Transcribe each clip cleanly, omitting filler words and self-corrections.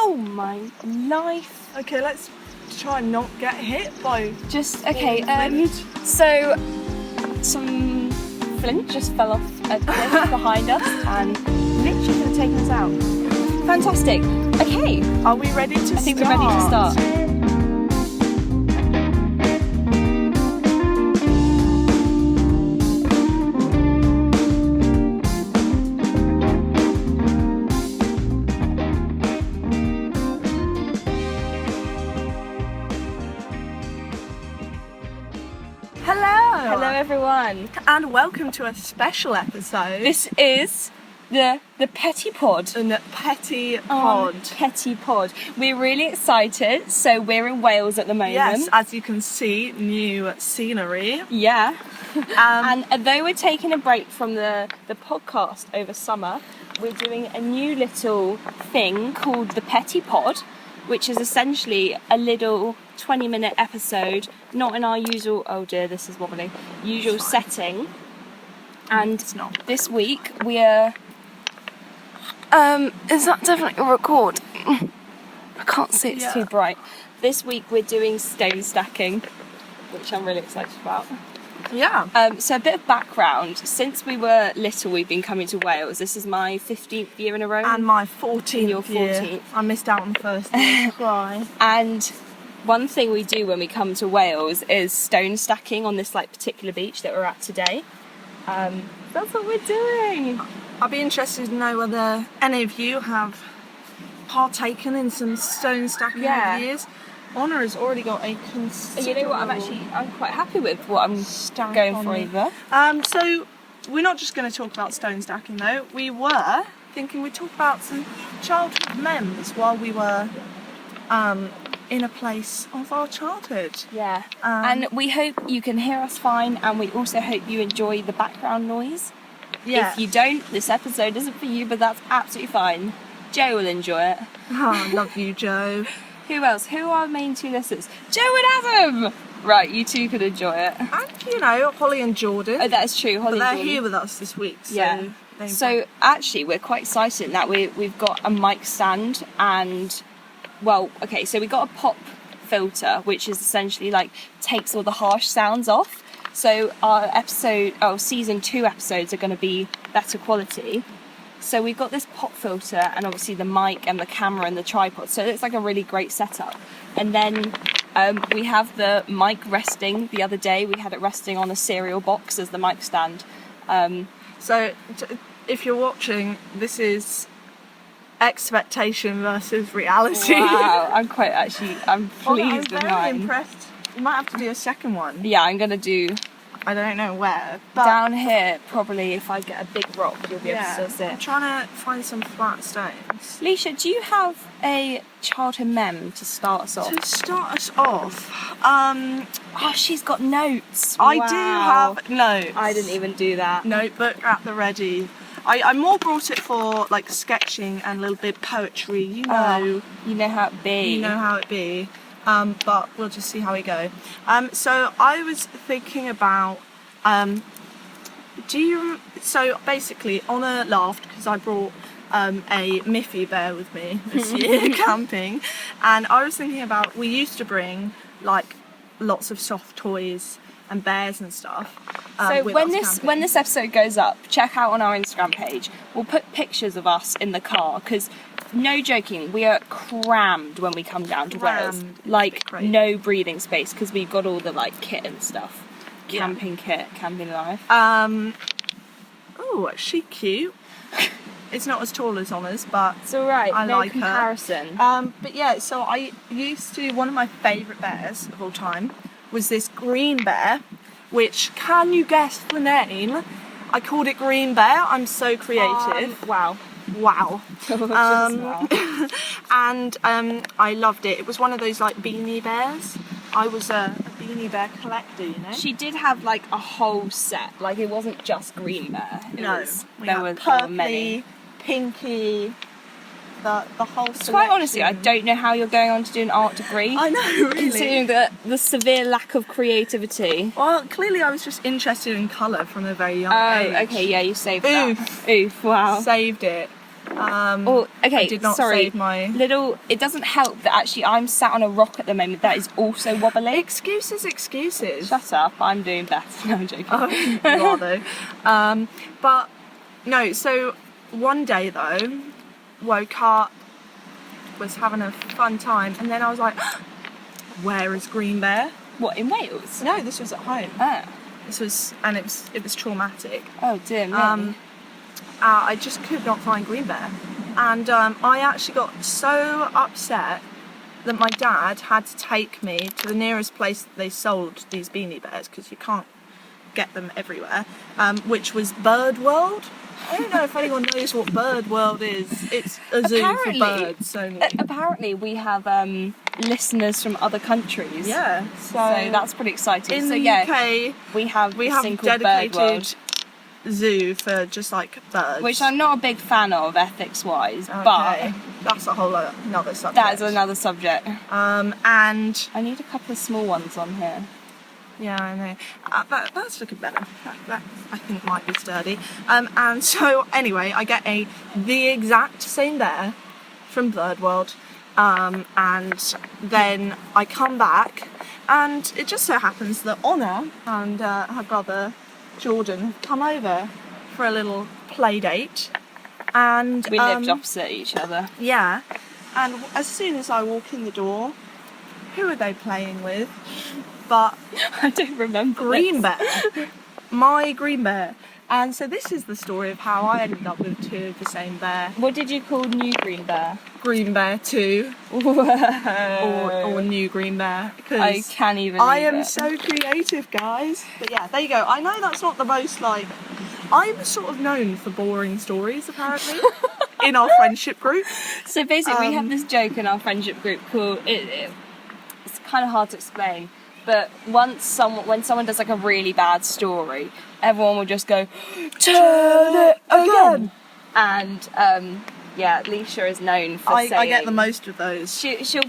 Oh my life. Okay, let's try and not get hit by... So some flint just fell off a cliff behind us and literally could have taken us out. Fantastic. Okay. Are we ready to start? I think we're ready to start. Hello everyone, and welcome to a special episode. This is the Petite Pod. The Petite Pod. Petite Pod. We're really excited. So we're in Wales at the moment. Yes, as you can see, new scenery. Yeah. And although we're taking a break from the podcast over summer, we're doing a new little thing called the Petite Pod, which is essentially a little 20-minute episode, not in our usual, oh dear, this is wobbly, usual setting. And it's not. This week we are, is that definitely a record? I can't see, it's too bright. This week we're doing stone stacking, which I'm really excited about. Yeah. So a bit of background. Since we were little, we've been coming to Wales. This is my 15th year in a row. And my 14th Your 14th. Year. I missed out on the first year. Cry. And one thing we do when we come to Wales is stone stacking on this particular beach that we're at today. That's what we're doing. I'd be interested to know whether any of you have partaken in some stone stacking over the years. Honor has already got a considerable... You know what, I'm quite happy with what I'm going for either. So we're not just going to talk about stone stacking though. We were thinking we'd talk about some childhood memories while we were in a place of our childhood. Yeah. And we hope you can hear us fine, and we also hope you enjoy the background noise. Yeah. If you don't, this episode isn't for you, but that's absolutely fine. Joe will enjoy it. Oh, love you, Joe. Who else? Who are our main two listeners? Joe and Adam! Right, you two could enjoy it. And, Holly and Jordan. Oh, that is true, Holly and They're Jordan. here with us this week. So yeah. So, actually, we're quite excited that we've got a mic stand and... Well, okay, so we got a pop filter, which is essentially takes all the harsh sounds off. So our season 2 episodes are going to be better quality. So we've got this pop filter and obviously the mic and the camera and the tripod. So it's like a really great setup. And then we have the mic resting. The other day we had it resting on a cereal box as the mic stand. So if you're watching, this is expectation versus reality. Wow, I'm pleased I'm with very mine. impressed. You might have to do a second one. Yeah, I'm going to do... I don't know where. But down here, probably, if I get a big rock, you'll be able to see it. I'm trying to find some flat stones. Leisha, do you have a childhood mem to start us off? To start us off, oh, she's got notes. I do have notes. I didn't even do that. Notebook at the ready. I more brought it for sketching and a little bit of poetry. You know how it be. You know how it be. But we'll just see how we go. So I was thinking about, so basically Honor laughed because I brought a Miffy bear with me this year camping, and I was thinking about, we used to bring lots of soft toys and bears and stuff. So when this episode goes up, check out on our Instagram page. We'll put pictures of us in the car because, no joking, we are crammed when we come down to Wales. No breathing space because we've got all the kit and stuff. Camping kit, camping life. Oh, is she cute? It's not as tall as Honor's, but it's alright. I no like comparison. Her. But yeah, so I used to, one of my favourite bears of all time was this green bear, which, can you guess the name? I called it Green Bear. I'm so creative. Wow. And I loved it. It was one of those beanie bears. I was a beanie bear collector, you know. She did have a whole set. It wasn't just Green Bear. There were purpley, pinky, the whole selection. Quite honestly, I don't know how you're going on to do an art degree. I know, really. Considering the severe lack of creativity. Well, clearly I was just interested in colour from a very young age. Oh, okay, yeah, you saved that. Oof, wow. Saved it. I did not save my... It doesn't help that actually I'm sat on a rock at the moment that is also wobbly. Excuses. Shut up, I'm doing better. No, I'm joking. Oh, you are though. But, no, so one day though, woke up, was having a fun time, and then I was like, where is Green Bear? What, in Wales? No, this was at home. Ah. It was traumatic. Oh dear me. I just could not find Green Bear, and I actually got so upset that my dad had to take me to the nearest place that they sold these beanie bears, because you can't get them everywhere, which was Bird World. I don't know if anyone knows what Bird World is. It's a zoo for birds only. Apparently we have listeners from other countries. Yeah, so that's pretty exciting. In the UK, we have a dedicated zoo for just like birds, which I'm not a big fan of ethics wise, okay. but that's a whole another subject. That is another subject. And I need a couple of small ones on here. Yeah, I know. That's looking better. That I think might be sturdy. And so anyway, I get the exact same bear from Bird World, and then I come back, and it just so happens that Honor and her brother Jordan have come over for a little play date, and we lived opposite each other. Yeah, and as soon as I walk in the door, who are they playing with? But I don't remember. Green Bear, my Green Bear. And so this is the story of how I ended up with two of the same bear. What did you call New Green Bear? Green Bear 2. or New Green Bear. Because I can't even I am so creative, guys. But yeah, there you go. I know that's not the most, like... I'm sort of known for boring stories, apparently, in our friendship group. So basically we have this joke in our friendship group called... It's kind of hard to explain. But when someone does like a really bad story, everyone will just go, "Turn it again!" And Leisha is known for saying... I get the most of those. She'll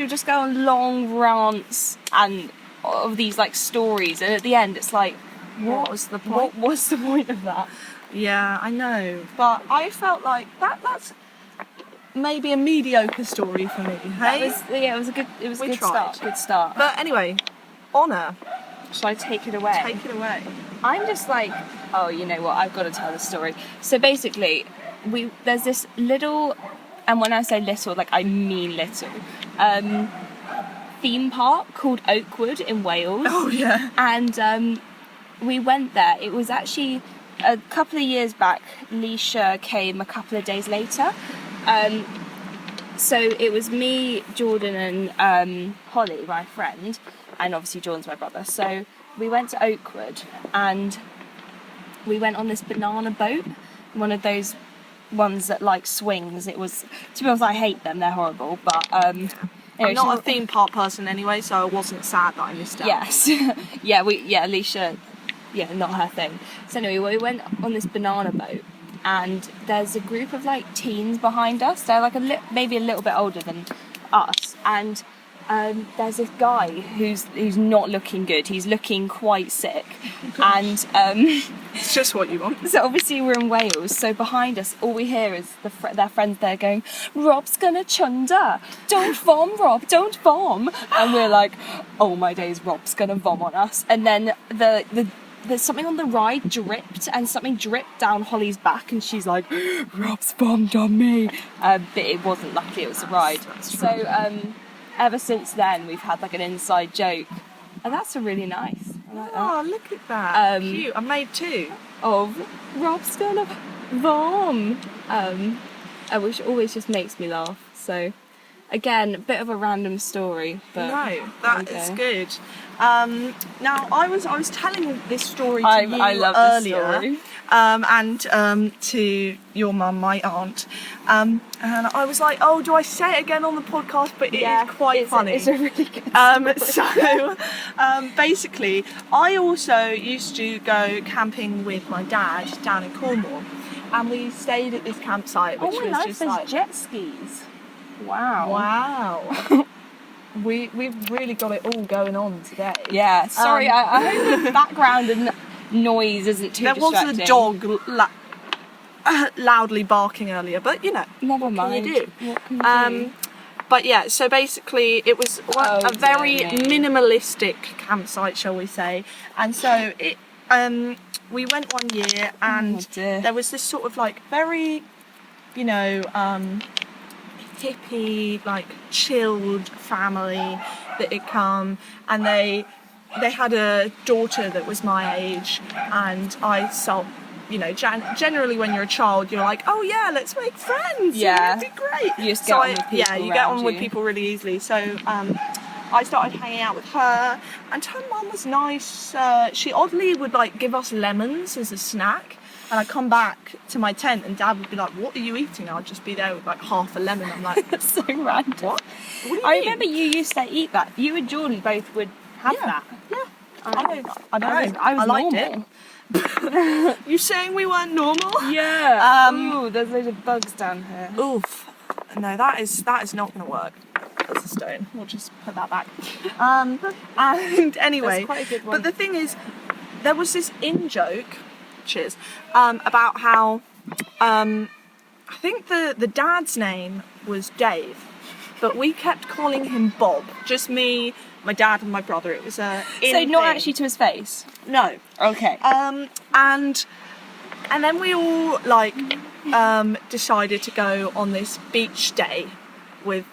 just go on long rants and of these like stories, and at the end it's like, what was the point? What was the point of that? Yeah, I know, but I felt like that's maybe a mediocre story for me. Hey, it was a good start. Good start. But anyway, Honor. Shall I take it away? Take it away. I'm just like, oh, you know what? I've got to tell the story. So basically, there's this little, and when I say little, like I mean little, theme park called Oakwood in Wales. Oh yeah. And we went there. It was actually a couple of years back. Leisha came a couple of days later. So it was me, Jordan, and Holly, my friend, and obviously Jordan's my brother. So we went to Oakwood, and we went on this banana boat, one of those ones that like swings. It was, to be honest, I hate them. They're horrible. But anyway, I'm not a theme park person anyway, so I wasn't sad that I missed out. Yes, Leisha, not her thing. So anyway, we went on this banana boat. And there's a group of like teens behind us. They're like maybe a little bit older than us. And there's this guy who's not looking good. He's looking quite sick. And it's just what you want. So obviously we're in Wales. So behind us, all we hear is their friends there going, "Rob's gonna chunder. Don't vom, Rob. Don't vom." And we're like, "Oh my days, Rob's gonna vom on us." And then there's something on the ride dripped, and something dripped down Holly's back, and she's like, "Rob's bombed on me." But it wasn't, luckily it was a ride. So ever since then we've had like an inside joke, and that's a really nice. I like that. Oh, look at that. Cute. I made two. Of Rob's gonna vom. Which always just makes me laugh. So again, a bit of a random story, but no, that is good. Now I was telling this story to you I love earlier, this story. And to your mum, my aunt, and I was like, "Oh, do I say it again on the podcast?" But it is quite funny. It's a really good story. Basically, I also used to go camping with my dad down in Cornwall, and we stayed at this campsite, which was just like jet skis. Wow. Wow. We've really got it all going on today. Yeah, sorry, I hope the background and noise isn't too distracting. There was a dog loudly barking earlier, but you know, Never what mind. can you do? What can you do? But yeah, so basically it was a very dear me. minimalistic campsite, shall we say. And so it, we went one year, and dear. there was this sort of like very, you know, hippie, like chilled family that had come, and they had a daughter that was my age, and I saw, you know, generally when you're a child, you're like, oh yeah, let's make friends. Yeah. It'd be great. You just get on with people yeah, you get on around with you. people really easily. So I started hanging out with her, and her mum was nice. She oddly would like give us lemons as a snack, and I'd come back to my tent and Dad would be like, what are you eating? And I'd just be there with like half a lemon. I'm like, That's so random. what do you I mean? remember you used to eat that. You and Jordan both would have Yeah. that. Yeah. I don't know. I liked normal. it. You saying we weren't normal? Yeah. Ooh, there's loads of bugs down here. Oof. No, that is not going to work. That's a stone. We'll just put that back. And anyway, That's quite a good one. but the thing is, there was this in-joke, cheers, about how I think the dad's name was Dave, but we kept calling him Bob. Just me, my dad, and my brother. It was a So not actually to his face. no. Okay. And then we all like decided to go on this beach day with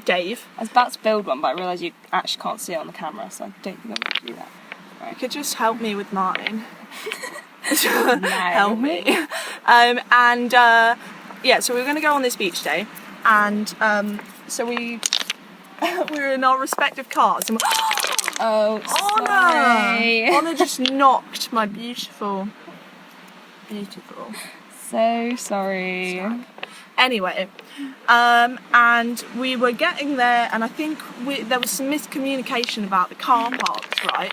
Dave. I was about to build one, but I realised you actually can't see it on the camera, so I don't think I'm going to do that. You could just help me with mine. No. Help me. Yeah, so we were going to go on this beach day, and so we were in our respective cars, and Oh, sorry. Honor just knocked my beautiful. So sorry. Anyway, and we were getting there, and I think there was some miscommunication about the car parks, right?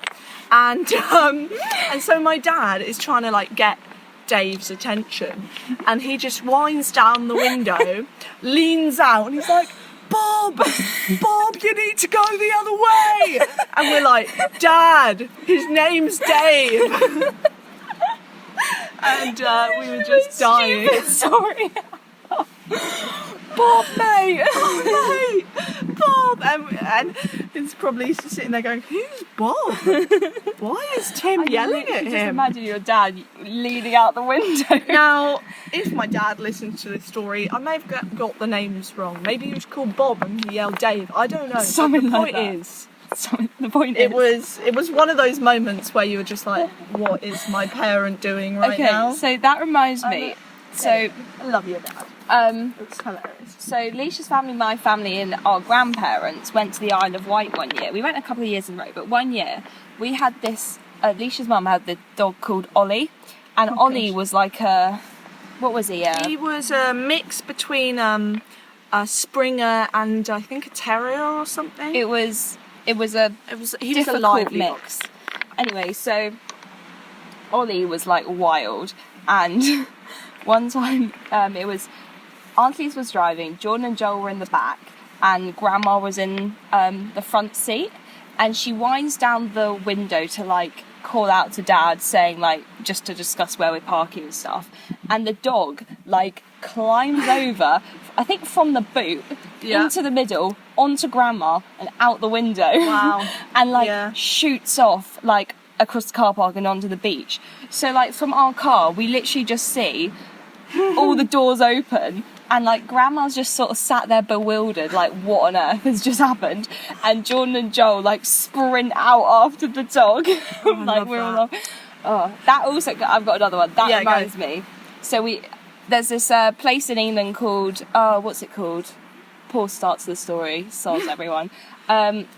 And so my dad is trying to like get Dave's attention, and he just winds down the window, leans out, and he's like, Bob, you need to go the other way. And we're like, Dad, his name's Dave. And we were just dying. Sorry. Bob, mate, Bob. And it's probably sitting there going, who's Bob? Why is Tim yelling at Just him? imagine your dad leaning out the window. Now, if my dad listens to this story, I may have got the names wrong. Maybe he was called Bob and he yelled Dave. I don't know. Something But like the that. point is, The point is, it was one of those moments where you were just like, what is my parent doing right okay, now? so that reminds me. So, I love you, Dad. It's hilarious. so Leisha's family, my family, and our grandparents went to the Isle of Wight one year. We went a couple of years in a row, but one year we had this. Leisha's mum had the dog called Ollie, and Ollie was like a. What was he? He was a mix between a Springer and I think a Terrier or something. He was a He was a difficult lively mix. Anyway, so Ollie was like wild, and one time it was Auntie's was driving, Jordan and Joel were in the back, and Grandma was in the front seat, and she winds down the window to like call out to Dad, saying like just to discuss where we're parking and stuff, and the dog like climbs over, I think from the boot into the middle onto Grandma and out the window. Wow. And like shoots off like across the car park and onto the beach. So like from our car we literally just see all the doors open, and like Grandma's just sort of sat there bewildered, like what on earth has just happened, and Jordan and Joel like sprint out after the dog. Like we're all that also, I've got another one that reminds me. So there's this place in England called what's it called? Poor start to the story, soz everyone.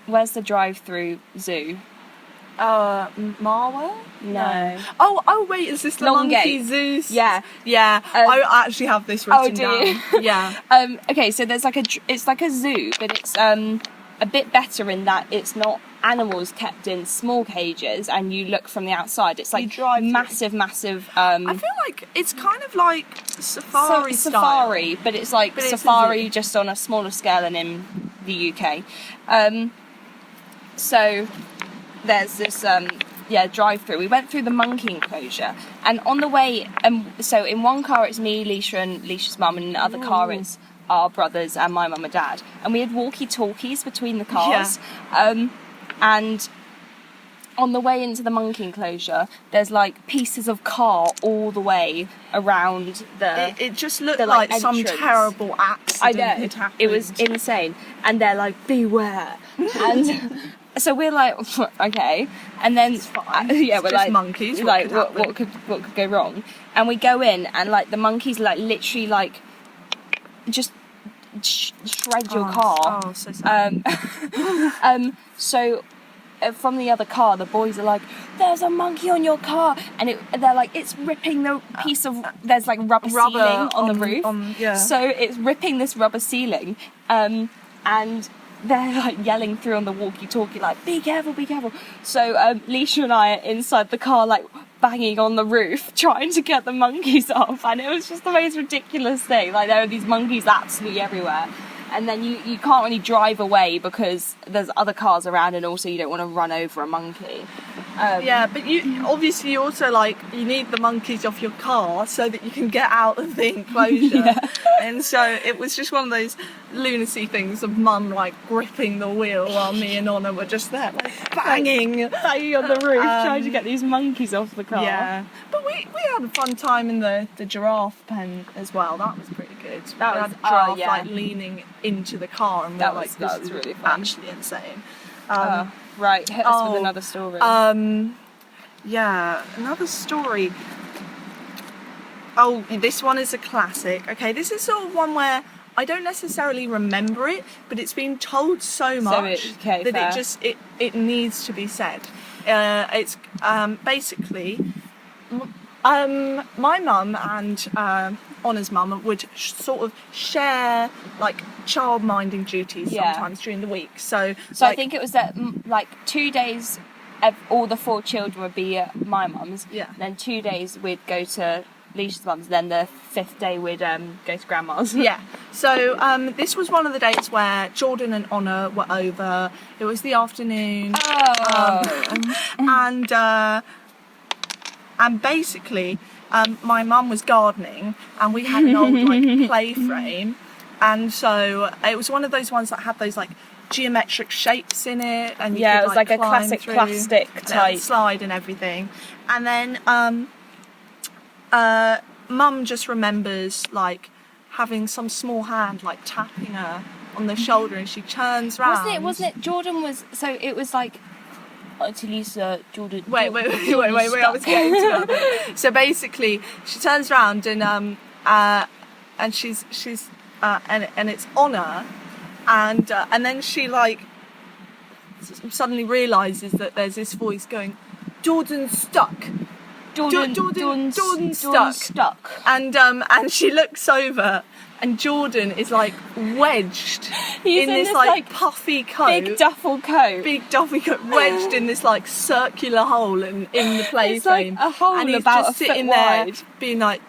Where's the drive-through zoo? Marwell? No. Oh wait, is this the Monkey Longgate. Zeus? Yeah. I actually have this written do you? down. Yeah. Okay, so there's it's like a zoo, but it's a bit better in that it's not animals kept in small cages and you look from the outside. It's like massive. I feel like it's kind of like safari style. Safari, but it's like safari just on a smaller scale than in the UK. So there's this drive through. We went through the monkey enclosure, and on the way, so in one car it's me, Leisha, and Leisha's mum, and in the other car it's our brothers and my mum and dad. And we had walkie-talkies between the cars, and on the way into the monkey enclosure, there's like pieces of car all the way around the. It just looked like some terrible accident. I know, it was insane, and they're like, beware, and so we're like, okay, and then we're like, monkeys. What could go wrong? And we go in, and like the monkeys like literally like just shred your car. Oh, so sad. So from the other car, the boys are like, "There's a monkey on your car," and they're like, "It's ripping the piece of there's like rubber ceiling on the roof." So it's ripping this rubber ceiling, and they're like yelling through on the walkie-talkie, like, "Be careful, be careful." So Leisha and I are inside the car, like banging on the roof, trying to get the monkeys off, and it was just the most ridiculous thing. Like there are these monkeys absolutely everywhere. And then you can't really drive away because there's other cars around, and also you don't want to run over a monkey. But you obviously also like you need the monkeys off your car so that you can get out of the enclosure. And so it was just one of those lunacy things of mum like gripping the wheel while me and Honor were just there like banging on the roof trying to get these monkeys off the car. Yeah, but we had a fun time in the giraffe pen as well. That was pretty good. That was giraffe like leaning into the car, and that was really fun. Actually insane. Right, hit us with another story. Another story. Oh, this one is a classic. Okay, this is sort of one where I don't necessarily remember it, but it's been told so much that it needs to be said. It's basically my mum and Honor's mum would sort of share like child-minding duties sometimes during the week. So I think it was that like 2 days, all the 4 children would be at my mum's. Yeah. Then 2 days we'd go to Leisha's mum's. Then the 5th day we'd go to grandma's. Yeah. So this was one of the days where Jordan and Honor were over. It was the afternoon. And basically, my mum was gardening, and we had an old like play frame, and so it was one of those ones that had those like geometric shapes in it, and you could, it was like a classic plastic type slide and everything. And then mum just remembers like having some small hand like tapping her on the shoulder, and she turns round. Wasn't it? Jordan was so it was like. To Lisa, Jordan. Wait! I was getting to that. So basically, she turns around and she's and it's Honor, and then she like suddenly realizes that there's this voice going, "Jordan's stuck. Jordan's stuck." And she looks over. And Jordan is like wedged in this like puffy coat, big duffel coat, wedged in this like circular hole in the play frame. Like a hole and he's about just a sitting foot there wide. being like,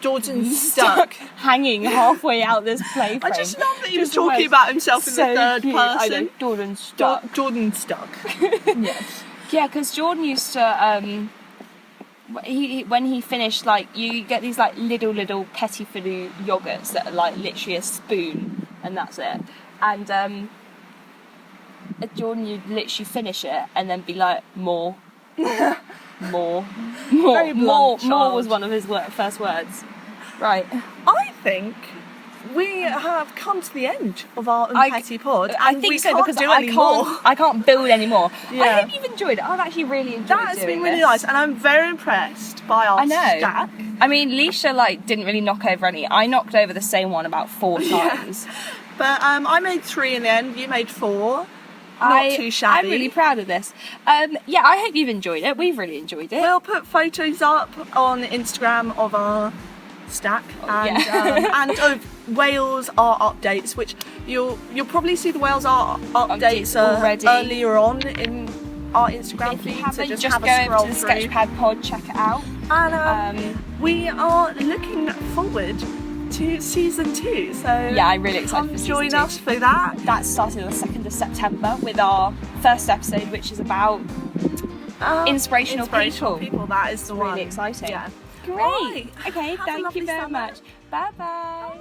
Jordan's stuck, hanging halfway out this play frame. I just love that he was talking about himself in the third person. I know, Jordan's stuck. Jordan's stuck. Yes. Yeah, because Jordan used to. When he finished, like you get these like little Petite yogurts that are like literally a spoon, and that's it. And Jordan, you'd literally finish it and then be like, more. More was one of his first words. Right. I think we have come to the end of our Petty pod. I think so, because I can't build anymore. Yeah. I hope you've enjoyed it. I've actually really enjoyed it. That's been really nice, and I'm very impressed by our stack. I mean, Leisha like didn't really knock over any. I knocked over the same one about 4 times. But I made 3 in the end. You made 4. Not too shabby. I'm really proud of this. I hope you've enjoyed it. We've really enjoyed it. We'll put photos up on Instagram of our stack and of Wales art updates, which you'll probably see the Wales art updates already earlier on in our Instagram feed. So just have go a scroll over to the through. SketchPad Pod, check it out. And we are looking forward to season 2. So I'm really excited for season 2. Join us for that. That started on the 2nd of September with our first episode, which is about inspirational people. That is the one. Really exciting. Yeah. Great. Right. Okay, Have a thank lovely you very summer. much. Bye bye.